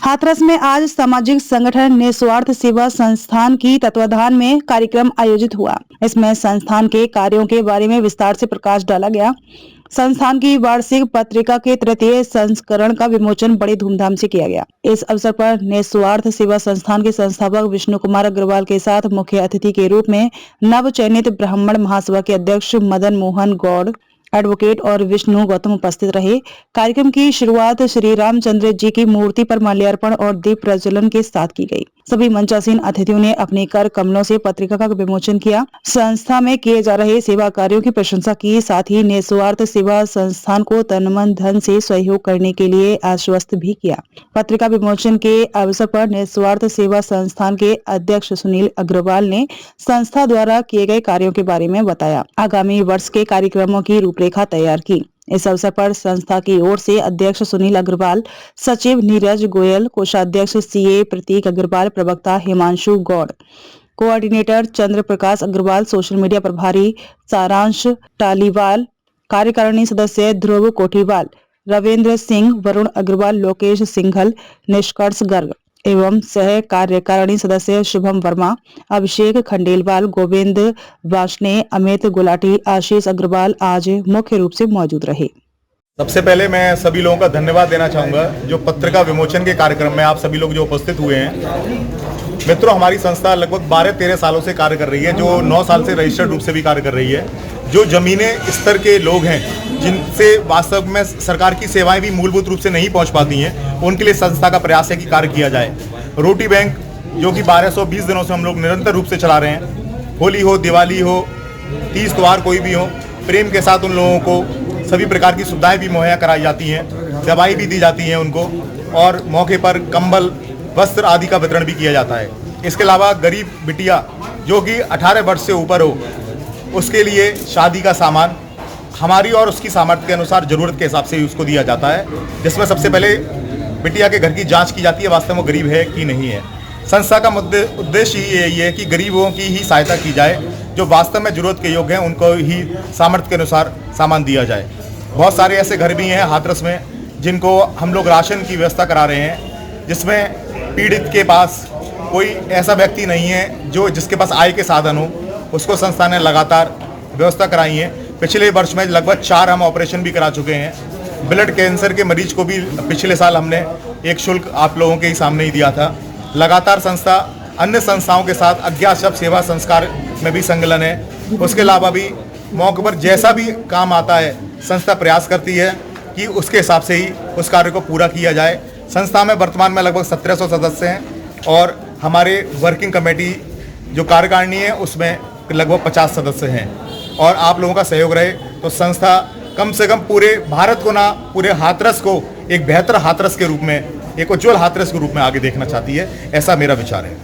हाथरस में आज सामाजिक संगठन निस्वार्थ सेवा संस्थान की तत्वाधान में कार्यक्रम आयोजित हुआ। इसमें संस्थान के कार्यों के बारे में विस्तार से प्रकाश डाला गया। संस्थान की वार्षिक पत्रिका के तृतीय संस्करण का विमोचन बड़े धूमधाम से किया गया। इस अवसर पर निस्वार्थ सेवा संस्थान के संस्थापक विष्णु कुमार अग्रवाल के साथ मुख्य अतिथि के रूप में नव चयनित ब्राह्मण महासभा के अध्यक्ष मदन मोहन गौड़, एडवोकेट और विष्णु गौतम उपस्थित रहे। कार्यक्रम की शुरुआत श्री रामचंद्र जी की मूर्ति पर माल्यार्पण और दीप प्रज्वलन के साथ की गई। सभी मंचासीन अतिथियों ने अपने कर कमलों से पत्रिका का विमोचन किया, संस्था में किए जा रहे सेवा कार्यों की प्रशंसा की, साथ ही निस्वार्थ सेवा संस्थान को तन मन धन से सहयोग करने के लिए आश्वस्त भी किया। पत्रिका विमोचन के अवसर पर निस्वार्थ सेवा संस्थान के अध्यक्ष सुनील अग्रवाल ने संस्था द्वारा किए गए कार्यों के बारे में बताया। आगामी वर्ष के कार्यक्रमों की रूपरेखा तैयार की। इस अवसर पर संस्था की ओर से अध्यक्ष सुनील अग्रवाल, सचिव नीरज गोयल, कोषाध्यक्ष सीए प्रतीक अग्रवाल, प्रवक्ता हिमांशु गौड़, कोऑर्डिनेटर चंद्र प्रकाश अग्रवाल, सोशल मीडिया प्रभारी सारांश टालीवाल, कार्यकारिणी सदस्य ध्रुव कोठीवाल, रविंद्र सिंह, वरुण अग्रवाल, लोकेश सिंघल, निष्कर्ष गर्ग एवं सह कार्यकारिणी सदस्य शुभम वर्मा, अभिषेक खंडेलवाल, गोविंद वाशने, अमित गुलाटी, आशीष अग्रवाल आज मुख्य रूप से मौजूद रहे। सबसे पहले मैं सभी लोगों का धन्यवाद देना चाहूँगा जो पत्रिका विमोचन के कार्यक्रम में आप सभी लोग जो उपस्थित हुए हैं। मित्रों, हमारी संस्था लगभग 12-13 सालों से कार्य कर रही है, जो 9 साल से रजिस्टर्ड रूप से भी कार्य कर रही है। जो जमीने स्तर के लोग हैं जिनसे वास्तव में सरकार की सेवाएं भी मूलभूत रूप से नहीं पहुंच पाती हैं, उनके लिए संस्था का प्रयास है कि कार्य किया जाए। रोटी बैंक जो कि 1220 दिनों से हम लोग निरंतर रूप से चला रहे हैं, होली हो, दिवाली हो, तीज त्योहार कोई भी हो, प्रेम के साथ उन लोगों को सभी प्रकार की सुविधाएं भी मुहैया कराई जाती हैं, दवाई भी दी जाती हैं उनको, और मौके पर कंबल, वस्त्र आदि का वितरण भी किया जाता है। इसके अलावा गरीब बिटिया जो कि 18 वर्ष से ऊपर हो, उसके लिए शादी का सामान हमारी और उसकी सामर्थ्य के अनुसार ज़रूरत के हिसाब से ही उसको दिया जाता है, जिसमें सबसे पहले बिटिया के घर की जांच की जाती है वास्तव में गरीब है कि नहीं है। संस्था का उद्देश्य ही यही है कि गरीबों की ही सहायता की जाए, जो वास्तव में ज़रूरत के योग्य हैं उनको ही सामर्थ्य के अनुसार सामान दिया जाए। बहुत सारे ऐसे घर भी हैं हाथरस में जिनको हम लोग राशन की व्यवस्था करा रहे हैं, जिसमें पीड़ित के पास कोई ऐसा व्यक्ति नहीं है जो जिसके पास आय के साधन हो, उसको संस्था ने लगातार व्यवस्था कराई है। पिछले वर्ष में लगभग 4 हम ऑपरेशन भी करा चुके हैं। ब्लड कैंसर के मरीज को भी पिछले साल हमने एक शुल्क आप लोगों के ही सामने ही दिया था। लगातार संस्था अन्य संस्थाओं के साथ अज्ञात शव सेवा संस्कार में भी संलग्न है। उसके अलावा भी मौके पर जैसा भी काम आता है, संस्था प्रयास करती है कि उसके हिसाब से ही उस कार्य को पूरा किया जाए। संस्था में वर्तमान में लगभग 1700 सदस्य हैं और हमारे वर्किंग कमेटी जो कार्यकारिणी है उसमें लगभग 50 सदस्य हैं। और आप लोगों का सहयोग रहे तो संस्था कम से कम पूरे भारत को ना, पूरे हाथरस को एक बेहतर हाथरस के रूप में, एक उज्ज्वल हाथरस के रूप में आगे देखना चाहती है। ऐसा मेरा विचार है।